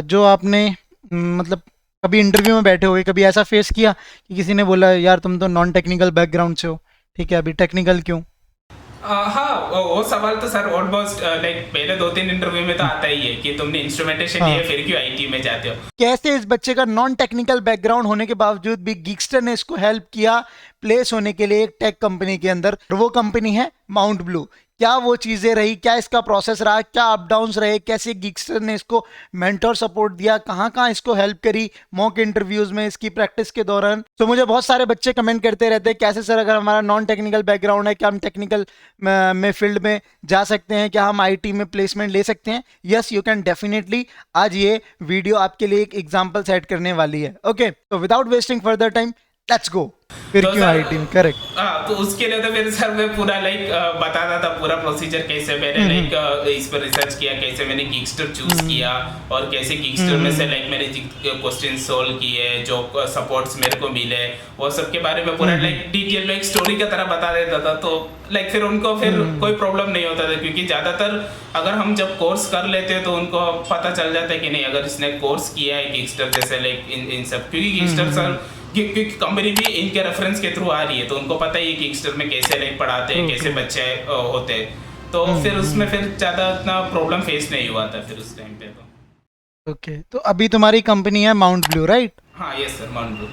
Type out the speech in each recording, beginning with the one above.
जो आपने मतलब कभी इंटरव्यू में बैठे होगे, कभी ऐसा फेस किया कि किसी ने बोला यार तुम तो नॉन टेक्निकल बैकग्राउंड से हो, ठीक है, अभी टेक्निकल क्यों? हाँ, वो सवाल तो सर ऑलमोस्ट लाइक पहले 2-3 इंटरव्यू में तो आता ही है कि तुमने इंस्ट्रूमेंटेशन लिया हाँ, फिर क्यों आईटी में जाते हो। कैसे इस बच्चे का नॉन टेक्निकल बैकग्राउंड होने के बावजूद भी गिगस्टर ने इसको हेल्प किया प्लेस होने के लिए एक टेक कंपनी के अंदर, और वो कंपनी है माउंट ब्लू। क्या वो चीजें रही, क्या इसका प्रोसेस रहा, क्या अप डाउन्स रहे, कैसे गिगस्टर ने इसको मेंटर सपोर्ट दिया, कहाँ कहाँ इसको हेल्प करी मॉक इंटरव्यूज में, इसकी प्रैक्टिस के दौरान। तो मुझे बहुत सारे बच्चे कमेंट करते रहते हैं कैसे सर, अगर हमारा नॉन टेक्निकल बैकग्राउंड है क्या हम टेक्निकल में फील्ड में जा सकते हैं, क्या हम आईटी में प्लेसमेंट ले सकते हैं? Yes you can definitely. आज ये वीडियो आपके लिए एक एग्जांपल सेट करने वाली है। ओके, तो without wasting further time let's go. फिर तो क्यों सर आईटी में? करेक्ट। हाँ, तो उसके लिए तो फिर सर मैं पूरा लाइक बताता था पूरा प्रोसीजर कैसे मैंने हम्म लाइक इस पर रिसर्च किया, कैसे मैंने गिगस्टर चूज हम्म किया और कैसे गिगस्टर में से हम्म लाइक मैंने क्वेश्चन सोल्व किए, जो सपोर्ट्स मेरे को मिले, वो सब के बारे में पूरा हम्म लाइक डिटेल में एक स्टोरी की तरह बता देता था। तो लाइक फिर उनको फिर कोई प्रॉब्लम नहीं होता था, क्योंकि ज़्यादातर अगर हम जब कोर्स कर लेते हैं तो उनको पता चल जाता है कि नहीं, अगर इसने कोर्स किया है गिगस्टर जैसे लाइक इन सब, क्योंकि गिगस्टर सर क्योंकि कंपनी भी इनके रेफरेंस के थ्रू आ रही है तो उनको पता ही है कि गिगस्टर में कैसे लाइक पढ़ाते हैं, ट्रू कैसे ट्रू। बच्चे होते हैं। तो फिर उसमें फिर ज़्यादा इतना प्रॉब्लम फेस नहीं हुआ था फिर उस टाइम पे तो। ओके, तो अभी तुम्हारी कंपनी है माउंट ब्लू, राइट? हाँ यस सर, मान लो।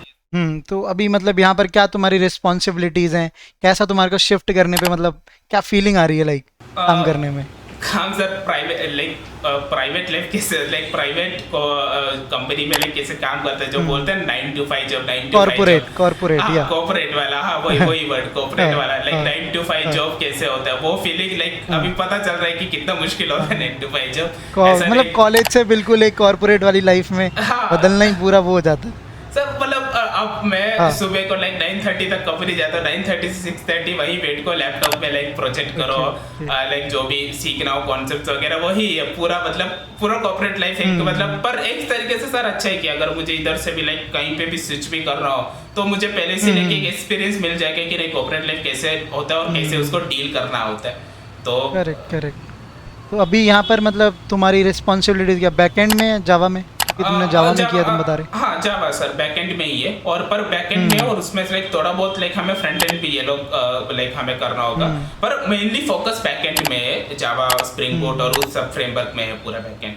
तो अभी मतलब यहाँ पर क्या तुम्हारी रिस्पॉन्सिबिलिटीज हैं, कैसा तुम्हारे को शिफ्ट करने पे मतलब क्या फीलिंग आ रही है लाइक काम करने में? काम sir private like private life कैसे लाइक प्राइवेट कंपनी में लाइक कैसे काम करते हैं, जो बोलते हैं 9 to 5 job, 9 to 5 corporate job. Corporate हाँ या कॉर्पोरेट वाला, हाँ वही वही वर्ड कॉर्पोरेट वाला, लाइक 9 to 5 हाँ जॉब कैसे होता है वो फीलिंग लाइक अभी पता चल रहा है कि कितना मुश्किल होता है 9 to 5 जॉब। ऐसा मतलब नहीं। कॉलेज से बिल्कुल एक कॉर्पोरेट वाली लाइफ में हाँ बदलना ही पूरा वो हो जाता है। सर मतलब अब मैं हाँ, सुबह को लाइक 9:30 तक कंपनी जाता हूँ, 9:30 से 6:30 वहीं बैठ को लैपटॉप पे लाइक प्रोजेक्ट करो, ओके ओके। लाइक जो भी सीखना हो कॉन्सेप्ट वगैरह वही है पूरा, मतलब पूरा कॉर्पोरेट लाइफ है मतलब। पर एक तरीके से सर अच्छा है कि अगर मुझे इधर से भी लाइक कहीं पे भी स्विच भी कर रहा हो तो मुझे पहले से लेके एक एक्सपीरियंस मिल जाएगा कि नहीं कॉर्पोरेट लाइफ कैसे होता है और कैसे उसको डील करना होता है। तो करेक्ट करेक्ट। तो अभी यहाँ पर मतलब तुम्हारी रिस्पॉन्सिबिलिटीज क्या, बैकएंड में जावा में, कि तुमने जावा में किया तुम बता रहे? हाँ जावा सर बैकएंड में ही है, और पर बैकएंड में और उसमें से लाइक थोड़ा बहुत लाइक हमें फ्रंट एंड भी ये लोग लाइक हमें करना होगा, पर मेनली फोकस बैकएंड में है, जावा स्प्रिंग बोट और उस सब फ्रेमवर्क में है पूरा बैकएंड।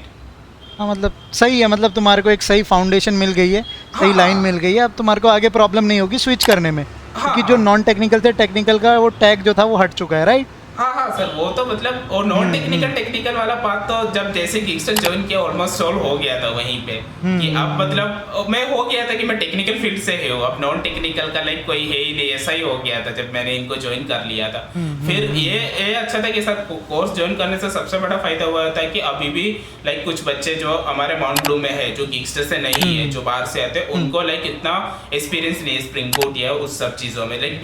हाँ मतलब सही है, मतलब तुम्हारे को एक सही फाउंडेशन मिल गई है, सही लाइन हाँ मिल गई है, अब तुम्हारे को आगे प्रॉब्लम नहीं होगी स्विच करने में, हाँ क्योंकि जो हाँ नॉन टेक्निकल से टेक्निकल का वो टैग जो था वो हट चुका है, राइट? हाँ हाँ सर, वो तो मतलब और नॉन टेक्निकल टेक्निकल वाला पार्ट तो जब जैसे गिगस्टर ज्वाइन किया ऑलमोस्ट सॉल्व हो गया था वहीं पे, कि अब मतलब मैं हो गया था कि मैं टेक्निकल फील्ड से ही हूँ, अब नॉन टेक्निकल का लाइक कोई है ही नहीं, ऐसा ही हो गया था जब मैंने इनको ज्वाइन कर लिया था। फिर ये अच्छा था कि सर कोर्स ज्वाइन करने से सबसे बड़ा फायदा हुआ था कि अभी भी लाइक कुछ बच्चे जो हमारे माउंट ब्लू में है जो गिगस्टर से नहीं है, जो बाहर से आते हैं, उनको लाइक इतना एक्सपीरियंस नहीं है स्प्रिंग बोट या उस सब चीज़ों में, लाइक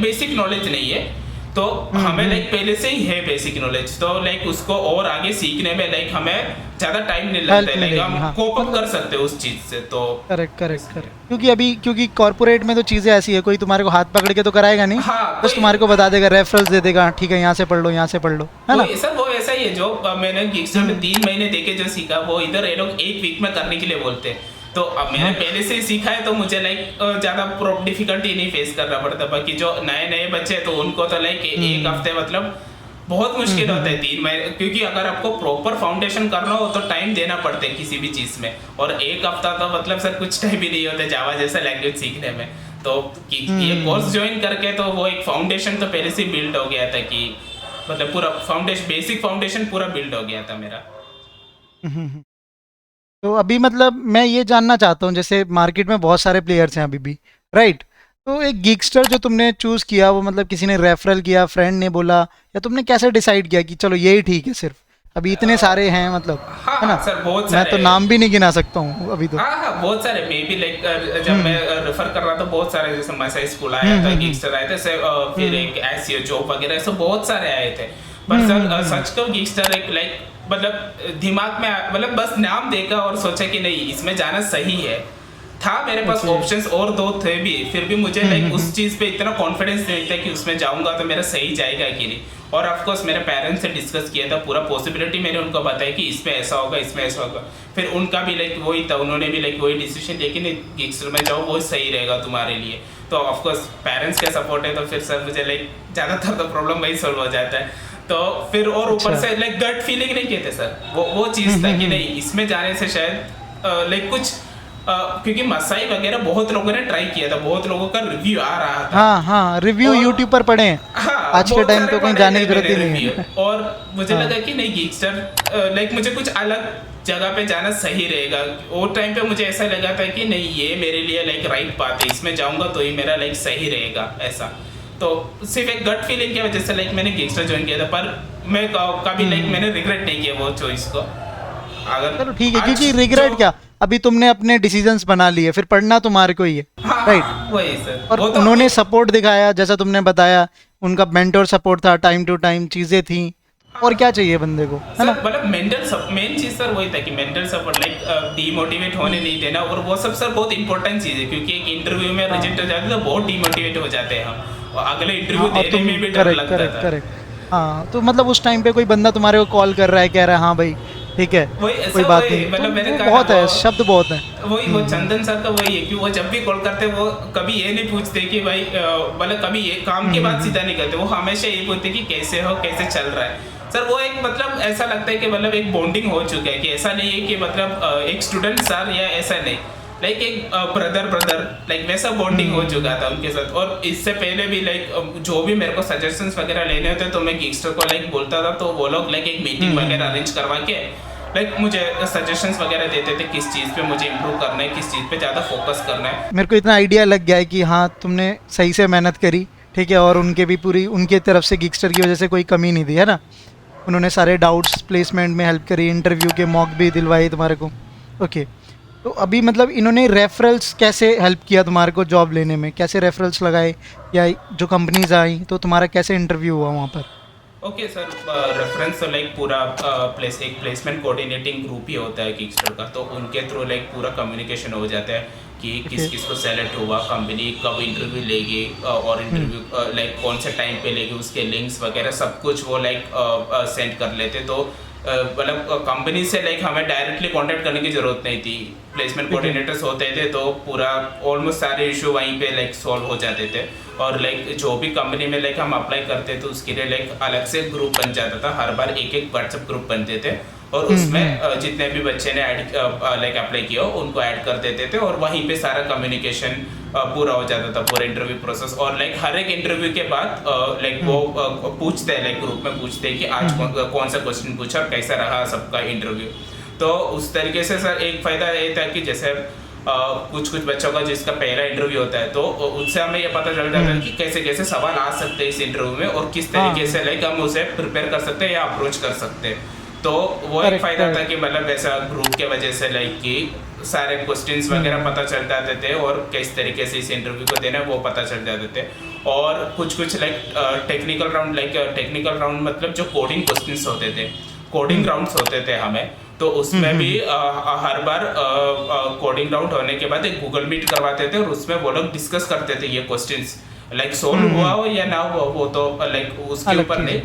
बेसिक नॉलेज नहीं है। तो हमें लाइक पहले से ही है बेसिक नॉलेज, तो लाइक उसको और आगे सीखने में लाइक हमें ज्यादा टाइम नहीं लगता हेल्प है, लाइक मिलेगी, हम हाँ कोप अप मतलब कर सकते हैं उस चीज से। तो करेक्ट करेक्ट करेक्ट। क्योंकि कॉर्पोरेट में तो चीज़ें ऐसी है, कोई तुम्हारे को हाथ पकड़ के तो कराएगा नहीं, हाँ बस तुम्हारे को बता देगा, रेफरल्स दे देगा, ठीक है यहाँ से पढ़ लो यहाँ से पढ़ लो, है ना? सर वो ऐसा ही है जो मैंने गिगस्टर में 3 महीने देके जो सीखा वो इधर ये लोग 1 वीक में करने के लिए बोलते हैं। तो अब मैंने पहले से ही सीखा है तो मुझे लाइक ज्यादा डिफिकल्टी नहीं फेस करना पड़ता। बाकी जो नए नए बच्चे हैं तो उनको तो लाइक 1 हफ्ते मतलब बहुत मुश्किल होता है 3 महीने, क्योंकि अगर आपको प्रॉपर फाउंडेशन करना हो तो टाइम देना पड़ता है किसी भी चीज में, और 1 हफ्ता तो मतलब सर कुछ टाइम भी नहीं होता जावा जैसा लैंग्वेज सीखने में। तो ये कोर्स ज्वाइन करके तो वो एक फाउंडेशन तो पहले से बिल्ड हो गया था कि मतलब पूरा फाउंडेशन बेसिक फाउंडेशन पूरा बिल्ड हो गया था मेरा। तो अभी मतलब मैं ये जानना चाहता हूँ, जैसे मार्केट में बहुत सारे प्लेयर्स हैं अभी भी, राइट? तो एक गिगस्टर जो तुमने चूज़ किया वो मतलब किसी ने रेफरल किया, फ्रेंड ने बोला, या तुमने कैसे डिसाइड किया कि चलो यही ठीक है? सिर्फ अभी इतने सारे हैं मतलब, हाँ है ना? हाँ सर बहुत मैं तो सारे। नाम भी नहीं गिना सकता हूँ अभी तो। हाँ हाँ बहुत सारे मे बी लाइक जब मैं रेफर कर रहा था बहुत सारे, जैसे मैसा स्कूल आया था, गिगस्टर आए थे, फिर एक एसईओ जॉब वगैरह ऐसे बहुत सारे आए थे। पर सर सच तो गिगस्टर एक लाइक मतलब दिमाग में मतलब बस नाम देखा और सोचा कि नहीं इसमें जाना सही है। था मेरे पास ओके। ऑप्शंस और 2 थे भी, फिर भी मुझे लाइक उस चीज़ पे इतना कॉन्फिडेंस नहीं था कि उसमें जाऊंगा तो मेरा सही जाएगा कि नहीं। और ऑफ कोर्स मेरे पेरेंट्स से डिस्कस किया था, पूरा पॉसिबिलिटी मैंने उनको बताया कि इसमें ऐसा होगा, इसमें ऐसा होगा। फिर उनका भी लाइक वही था, उन्होंने भी लाइक वही डिसीजन लिया कि नहीं गिगस्टर में जाओ, वो सही रहेगा तुम्हारे लिए। तो ऑफ कोर्स पेरेंट्स का सपोर्ट है, तो फिर सर मुझे लाइक ज़्यादातर तो प्रॉब्लम वही सॉल्व हो जाता है। तो फिर और ऊपर से लाइक गट फीलिंग नहीं कहते सर, वो चीज़ था कि नहीं इसमें जाने से शायद लाइक कुछ क्योंकि मसाई वगैरह बहुत लोगों ने ट्राई किया था, बहुत लोगों का रिव्यू आ रहा था। हाँ, रिव्यू यूट्यूब पर पढ़े हैं। हाँ, आज के टाइम तो कहीं जाने की जरूरत ही नहीं है। और मुझे लगा कि नहीं गिगस्टर लाइक मुझे कुछ अलग जगह पे जाना सही रहेगा। वो टाइम पे मुझे ऐसा लगा था कि नहीं ये मेरे लिए लाइक राइट पाथ है, इसमें जाऊंगा तो ही मेरा लाइक सही रहेगा ऐसा। तो सिर्फ एक गट फीलिंग की वजह से लाइक मैंने गिगस्टर ज्वाइन किया था, पर मैं कभी लाइक मैंने रिग्रेट नहीं किया वो चॉइस को। अगर चलो ठीक है, क्योंकि रिग्रेट क्या, अभी तुमने अपने डिसीजंस बना लिए, फिर पढ़ना तुम्हारे को ही है। हाँ, राइट, वही सर। और वो तो उन्होंने सपोर्ट दिखाया जैसा तुमने बताया, उनका मेंटर सपोर्ट था, टाइम टू टाइम चीजें थी, और क्या चाहिए बंदे को, है ना। मतलब मेन चीज सर वही था कि मेंटल सपोर्ट लाइक डीमोटिवेट होने नहीं देना, और वो सब सर बहुत इंपॉर्टेंट चीज है, क्योंकि एक इंटरव्यू में रिजेक्ट हो जाते तो बहुत डीमोटिवेट हो जाते हैं हम, और अगले इंटरव्यू देने में भी डर लगता था। करेक्ट। हाँ, तो मतलब उस टाइम पे कोई बंदा तुम्हारे को कॉल कर रहा है, कह रहा है हाँ भाई ठीक है, कोई बात नहीं, मतलब तो मैंने वो कहा बहुत है, शब्द बहुत है। वही वो चंदन सर का वही है कि वो जब भी कॉल करते वो कभी ये नहीं पूछते कि भाई मतलब कभी ये काम की बात सीधा नहीं करते, वो हमेशा ये पूछते कि कैसे हो, कैसे चल रहा है सर। वो एक मतलब ऐसा लगता है कि मतलब एक बॉन्डिंग हो चुका है, कि ऐसा नहीं है कि मतलब एक स्टूडेंट सर या ऐसा नहीं, लाइक एक ब्रदर लाइक वैसा बॉन्डिंग हो चुका था उनके साथ। और इससे पहले भी लाइक जो भी मेरे को सजेशंस वगैरह लेने होते तो मैं गिगस्टर को लाइक बोलता था, तो वो लोग लाइक एक मीटिंग वगैरह अरेंज करवा के लाइक मुझे सजेशंस वगैरह देते थे किस चीज़ पे मुझे इम्प्रूव करना है, किस चीज़ पे ज़्यादा फोकस करना है। मेरे को इतना आइडिया लग गया है कि हाँ तुमने सही से मेहनत करी, ठीक है, और उनके भी पूरी उनके तरफ से गिगस्टर की वजह से कोई कमी नहीं थी, है ना। उन्होंने सारे डाउट्स प्लेसमेंट में हेल्प करी, इंटरव्यू के मॉक भी दिलवाए तुम्हारे को। ओके, तो अभी मतलब इन्होंने रेफरल्स कैसे हेल्प किया तुम्हारे को जॉब लेने में, कैसे रेफरल्स लगाए, या जो कंपनीज आई तो तुम्हारा कैसे इंटरव्यू हुआ वहाँ पर? ओके सर, रेफरेंस तो लाइक पूरा एक प्लेसमेंट कोऑर्डिनेटिंग ग्रुप ही होता है गिगस्टर का, तो उनके थ्रू लाइक पूरा कम्युनिकेशन हो जाता है कि किस किस को सेलेक्ट हुआ, कंपनी कब इंटरव्यू लेगी, और इंटरव्यू लाइक कौन से टाइम पे लेगी, उसके लिंक्स वगैरह सब कुछ वो लाइक सेंड कर लेते। तो मतलब कंपनी से लाइक हमें डायरेक्टली कांटेक्ट करने की ज़रूरत नहीं थी, प्लेसमेंट कोऑर्डिनेटर्स होते थे, तो पूरा ऑलमोस्ट सारे इशू वहीं पे लाइक सॉल्व हो जाते थे। और लाइक जो भी कंपनी में लाइक हम अप्लाई करते तो उसके लिए लाइक अलग से ग्रुप बन जाता था, हर बार एक व्हाट्सएप ग्रुप बनते थे, और उसमें जितने भी बच्चे ने ऐड लाइक अप्लाई किया उनको ऐड कर देते थे, और वहीं पे सारा कम्युनिकेशन पूरा हो जाता था, पूरा इंटरव्यू प्रोसेस। और लाइक हर एक इंटरव्यू के बाद लाइक वो पूछते हैं, लाइक ग्रुप में पूछते हैं कि आज कौन सा क्वेश्चन पूछा और कैसा रहा सबका इंटरव्यू। तो उस तरीके से सर एक फ़ायदा ये था कि जैसे कुछ बच्चों का जिसका पहला इंटरव्यू होता है, तो उससे हमें ये पता चल जाता है कि कैसे कैसे सवाल आ सकते हैं इस इंटरव्यू में, और किस तरीके से लाइक हम उसे प्रिपेयर कर सकते हैं या अप्रोच कर सकते हैं। तो वो एक फ़ायदा था कि मतलब ऐसा ग्रुप के वजह से लाइक कि सारे क्वेश्चंस वगैरह पता चल जाते थे, और किस तरीके से इस इंटरव्यू को देना है वो पता चल जाते थे। और कुछ लाइक टेक्निकल राउंड मतलब जो कोडिंग क्वेश्चंस होते थे, कोडिंग राउंड्स होते थे हमें, तो उसमें भी हर बार कोडिंग राउंड होने के बाद एक गूगल मीट करवाते थे, और उसमें वो लोग डिस्कस करते थे ये क्वेश्चंस लाइक सोल्व हुआ हो या ना हुआ, वो तो लाइक उसके ऊपर नहीं,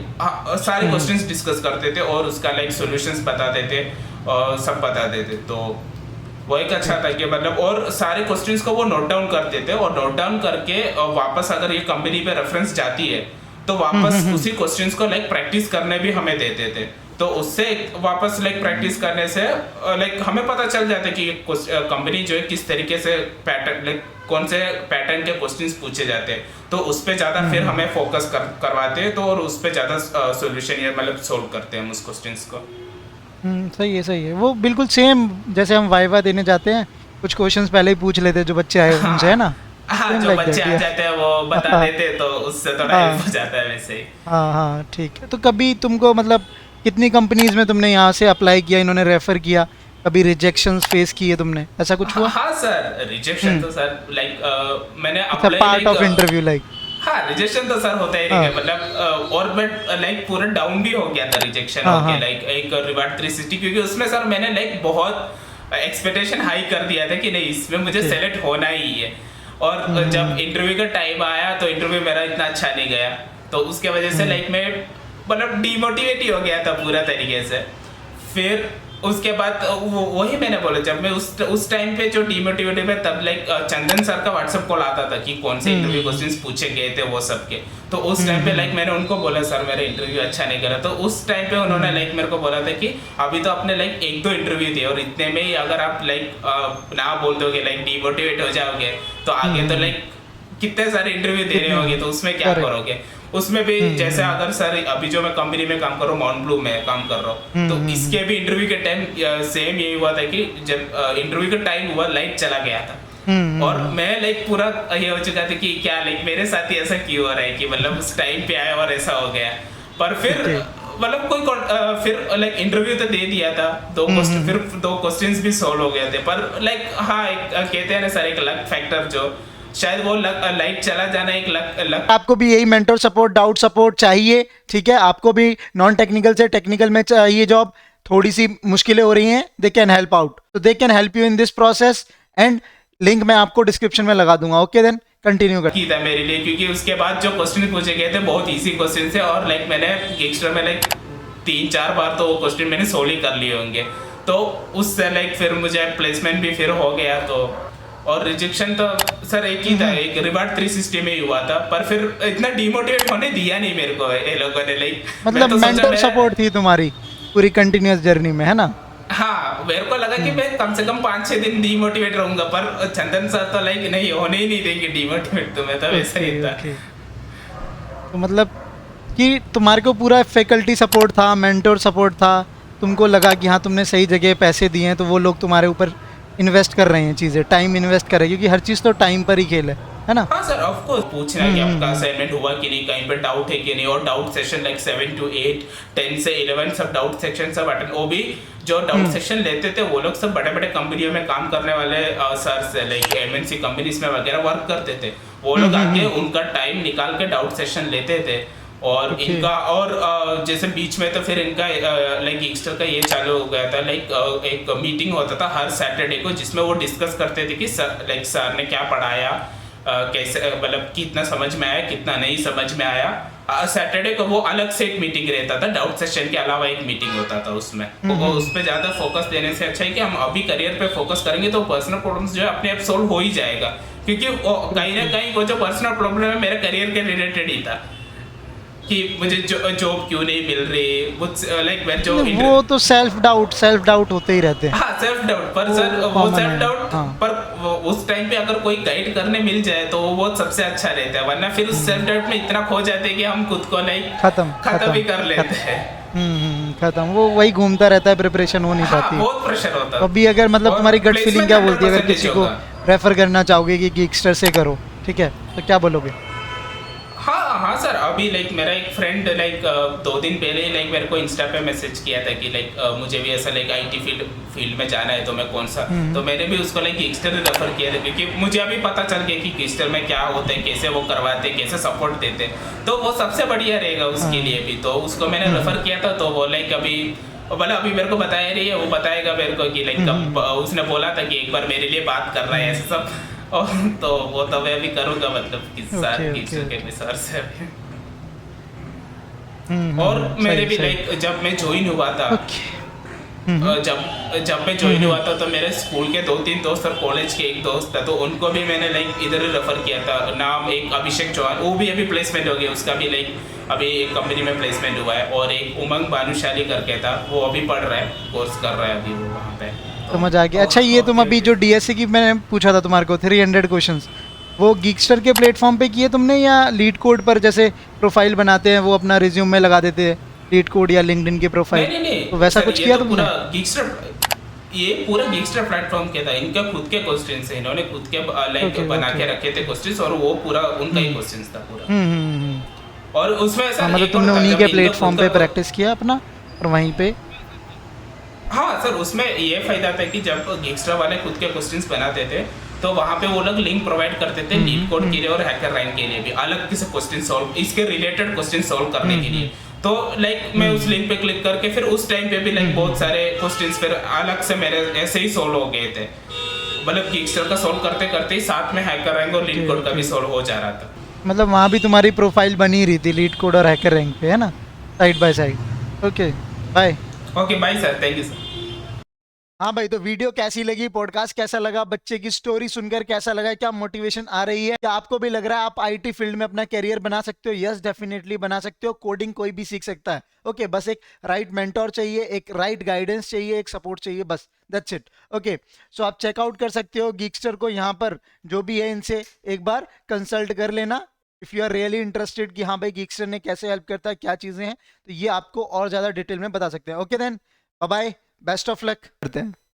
सारे क्वेश्चंस डिस्कस करते थे और उसका लाइक सॉल्यूशंस बताते थे, सब बताते थे। तो वो एक अच्छा था कि मतलब, और सारे क्वेश्चंस को वो नोट डाउन करते थे, और नोट डाउन करके वापस अगर ये कंपनी पे रेफरेंस जाती है तो वापस उसी क्वेश्चंस को लाइक प्रैक्टिस करने भी हमें देते थे। तो उससे वापस लाइक प्रैक्टिस करने से लाइक हमें पता चल जाता है कि कंपनी जो है किस तरीके से पैटर्न लाइक कौन से पैटर्न के क्वेश्चंस पूछे जाते हैं, तो उस पर ज़्यादा फिर हमें फोकस करवाते हैं, तो और उस पर ज़्यादा सॉल्यूशन या मतलब सोल्व करते हैं हम उस क्वेश्चंस को। सही है, वो बिल्कुल सेम जैसे हम वाइवा देने जाते हैं, कुछ क्वेश्चंस पहले ही पूछ लेते हैं जो बच्चे आए उनसे, है ना। हाँ, जो बच्चे आ जाते हैं वो बता देते, तो उससे थोड़ा हेल्प हो जाता है वैसे ही। हाँ ठीक है। तो कभी तुमको मतलब कितनी कंपनीज में तुमने यहाँ से अप्लाई किया, इन्होंने रेफर किया, कभी रिजेक्शंस फेस किए तुमने, ऐसा कुछ हुआ? हाँ सर, रिजेक्शन तो सर लाइक मैंने apply part of interview like. हाँ, रिजेक्शन तो सर होता ही नहीं है, मतलब और बट लाइक पूरा डाउन भी हो गया था रिजेक्शन होके, लाइक एक रिवार्ड 360, क्योंकि उसमें सर मैंने लाइक बहुत एक्सपेक्टेशन हाई कर दिया था कि नहीं इसमें मुझे सेलेक्ट होना ही है, और जब इंटरव्यू का टाइम आया तो इंटरव्यू मेरा इतना अच्छा नहीं गया, तो उसके वजह से लाइक मैं मतलब डिमोटिवेट ही हो गया था पूरा तरीके से। फिर उसके बाद वही मैंने बोला, जब मैं उस टाइम पे जो डिमोटिवेटेड में, तब लाइक चंदन सर का व्हाट्सएप कॉल आता था कि कौन से इंटरव्यू क्वेश्चंस पूछे गए थे वो सब के। तो उस टाइम पे लाइक मैंने उनको बोला सर मेरा इंटरव्यू अच्छा नहीं करा। तो उस टाइम पे उन्होंने लाइक मेरे को बोला था कि अभी तो आपने लाइक 1-2 इंटरव्यू दिए और इतने में ही अगर आप लाइक ना बोल दोगे, लाइक डिमोटिवेट हो जाओगे, तो आगे तो लाइक कितने सारे इंटरव्यू दे रहे होगे, तो उसमें क्या करोगे। उसमें भी जैसे अगर सर अभी जो मैं कंपनी में काम कर रहा हूँ, माउंट ब्लू में काम कर रहा हूँ, तो इसके भी इंटरव्यू के टाइम सेम यही हुआ था कि जब इंटरव्यू का टाइम हुआ लाइट चला गया था और मैं लाइक पूरा ये हो चुका था कि क्या लाइक मेरे साथ ही ऐसा क्यों हो रहा है कि मतलब उस टाइम पे आया और ऐसा हो गया। पर फिर मतलब कोई फिर लाइक इंटरव्यू तो दे दिया था, फिर 2 क्वेश्चंस भी सॉल्व हो गए थे। पर लाइक हाँ, कहते हैं ना सर, एक लक फैक्टर, जो शायद वो लाइट चला जाना एक लक। आपको भी यही मेंटर सपोर्ट, डाउट सपोर्ट चाहिए, ठीक है। आपको भी नॉन टेक्निकल से टेक्निकल में चाहिए जॉब, थोड़ी सी मुश्किलें हो रही हैं, दे कैन हेल्प आउट, तो they can help you in this process and link मैं आपको डिस्क्रिप्शन में लगा दूंगा। ओके देन कंटिन्यू कर। था मेरे लिए, क्योंकि उसके बाद जो क्वेश्चन पूछे गए थे बहुत इजी क्वेश्चन थे और लाइक मैंने गिगस्टर में लाइक 3-4 बार तो वो क्वेश्चन मैंने सोल्व ही कर लिए होंगे। तो उससे लाइक फिर मुझे प्लेसमेंट भी फिर हो गया। तो और रिजेक्शन तो सर एक ही था, एक रिवार्ड 360 में ही हुआ था। पर फिर इतना डिमोटिवेट होने दिया नहीं मेरे को ये लोगों ने, लाइक मतलब मेंटर सपोर्ट थी तुम्हारी पूरी कंटिन्यूअस जर्नी में, है ना। हाँ, मेरे को लगा कि मैं कम से कम 5-6 दिन डिमोटिवेट रहूंगा, पर चंदन सर तो लाइक नहीं, होने ही नहीं देंगे डिमोटिवेट, तो मैं तो वैसा ही था। तो मतलब कि तुम्हारे को पूरा फैकल्टी सपोर्ट था, मेंटर सपोर्ट था, तुमको लगा कि हाँ तुमने सही जगह पैसे दिए हैं तो वो लोग तुम्हारे ऊपर इन्वेस्ट कर रहे हैं चीज़ें, टाइम इन्वेस्ट कर रहे हैं, क्योंकि हर चीज़ तो टाइम पर ही खेल है ना। हाँ सर, ऑफ कोर्स पूछना है कि आपका असाइनमेंट हुआ कि नहीं, कहीं पे डाउट है कि नहीं। और डाउट सेशन लाइक 7 to 8, 10 से 11 सब डाउट सेक्शन सब अटेंड। वो भी जो डाउट सेक्शन लेते थे वो लोग सब बड़े बड़े कंपनियों में काम करने वाले सर से, लाइक MNC कंपनीज में वगैरह वर्क करते थे। वो लोग आके उनका टाइम निकाल के डाउट सेशन लेते थे। और इनका और जैसे बीच में तो फिर इनका लाइक गिगस्टर का ये चालू हो गया था, लाइक एक मीटिंग होता था हर सैटरडे को, जिसमें वो डिस्कस करते थे कि लाइक सर ने क्या पढ़ाया, कैसे मतलब कितना समझ में आया, कितना नहीं समझ में आया। सैटरडे को वो अलग से एक मीटिंग रहता था, डाउट सेशन के अलावा एक मीटिंग होता था उसमें। तो वो उस पर ज़्यादा फोकस देने से अच्छा है कि हम अभी करियर पे फोकस करेंगे तो पर्सनल प्रॉब्लम्स जो है अपने आप सोल्व हो ही जाएगा। क्योंकि वो कहीं ना कहीं वो जो पर्सनल प्रॉब्लम है मेरे करियर के रिलेटेड ही था कि मुझे जॉब क्यों नहीं मिल रही, लाइक मैं जो वो तो सेल्फ डाउट होते ही रहते हैं। हाँ, सेल्फ डाउट, पर सर वो सेल्फ डाउट, पर उस टाइम पे अगर कोई गाइड करने मिल जाए तो वो बहुत सबसे अच्छा रहता है। वरना फिर उस सेल्फ डाउट में इतना खो जाते हैं कि हम खुद को नहीं खत्म भी कर लेते हैं। खत्म, वो वही घूमता रहता है, प्रिपरेशन हो नहीं पाती। बहुत प्रेशर होता है। अभी अगर मतलब तुम्हारी गट फीलिंग क्या बोलती है, अगर किसी को रेफर करना चाहोगे कि गिगस्टर से करो, ठीक है, तो क्या बोलोगे? हाँ सर, अभी लाइक मेरा एक फ्रेंड लाइक 2 दिन पहले ही लाइक मेरे को इंस्टा पे मैसेज किया था कि लाइक मुझे भी ऐसा लाइक IT फील्ड में जाना है, तो मैं कौन सा, तो मैंने भी उसको लाइक गिगस्टर रेफर किया था, क्योंकि मुझे अभी पता चल गया कि गिगस्टर में क्या होता है, कैसे वो करवाते, कैसे सपोर्ट देते, तो वो सबसे बढ़िया रहेगा उसके लिए भी। तो उसको मैंने रेफर किया था, तो वो लाइक अभी बोला अभी मेरे को बताया रही है, वो बताएगा मेरे को कि लाइक उसने बोला था कि एक बार मेरे लिए बात कर रहा है ऐसे सब। और तो वो तो मैं भी करूँगा, मतलब किस सर से। और मेरे भी लाइक जब मैं ज्वाइन हुआ था, जब मैं ज्वाइन हुआ था तो मेरे स्कूल के 2-3 दोस्त और कॉलेज के एक दोस्त था, तो उनको भी मैंने लाइक इधर ही रेफर किया था। नाम एक अभिषेक चौहान, वो भी अभी प्लेसमेंट हो गया, उसका भी लाइक अभी एक कंपनी में प्लेसमेंट हुआ है। और एक उमंग भानुशाली करके था, वो अभी पढ़ रहा है, कोर्स कर रहा है अभी वो वहाँ पे। समझ आ गया। अच्छा, ये तुम अभी जो DSC की मैंने पूछा था तुम्हारे को 300 क्वेश्चंस, वो गिगस्टर के प्लेटफॉर्म पे किए तुमने या लीड कोड पर, जैसे प्रोफाइल बनाते हैं वो अपना रिज्यूम में लगा देते हैं लीड कोड या लिंक्डइन की प्रोफाइल, नहीं, तो वैसा कुछ किया तुमने? ये पूरा गिगस्टर प्लेटफॉर्म के था, इनका खुद के क्वेश्चंस है, इन्होंने खुद के लाइक बना के रखे थे क्वेश्चंस, और वो पूरा उनका ही क्वेश्चंस था पूरा। और उसमें ऐसा मतलब तुमने उन्हीं के प्लेटफॉर्म पे प्रैक्टिस किया अपना और वहीं पे? हाँ सर, उसमें ये फायदा था कि जब गिगस्टर वाले खुद के क्वेश्चंस बनाते थे तो वहाँ पे वो लोग लिंक प्रोवाइड करते थे लीड कोड के लिए और हैकर रैंक के लिए भी, अलग से क्वेश्चन सॉल्व, इसके रिलेटेड क्वेश्चन सॉल्व करने के लिए। तो लाइक मैं उस लिंक पे क्लिक करके फिर उस टाइम पे भी लाइक बहुत सारे क्वेश्चंस फिर अलग से मेरे ऐसे ही सॉल्व हो गए थे। मतलब गिगस्टर का सॉल्व करते करते ही साथ में हैकर रैंक और लीड कोड का भी सॉल्व हो जा रहा था। मतलब वहाँ भी तुम्हारी प्रोफाइल बनी रही थी लीड कोड और हैकर रैंक पे, है ना? Side by side. Okay, bye. Okay bye sir, thank you sir. हाँ भाई, तो वीडियो कैसी लगी, पॉडकास्ट कैसा लगा, बच्चे की स्टोरी सुनकर कैसा लगा, क्या मोटिवेशन आ रही है, क्या आपको भी लग रहा है आप आईटी फील्ड में अपना करियर बना सकते हो? यस, डेफिनेटली बना सकते हो। कोडिंग कोई भी सीख सकता है। ओके, बस एक राइट मेंटोर चाहिए, एक राइट गाइडेंस चाहिए, एक सपोर्ट चाहिए, बस दैट्स इट। ओके, सो आप चेकआउट कर सकते हो गीकस्टर को, यहाँ पर जो भी है इनसे एक बार कंसल्ट कर लेना if you are really interested कि हाँ भाई गीकस्टर ने कैसे हेल्प करता है, क्या चीजें हैं, तो ये आपको और ज्यादा डिटेल में बता सकते हैं। Okay then, bye bye, best of luck करते हैं।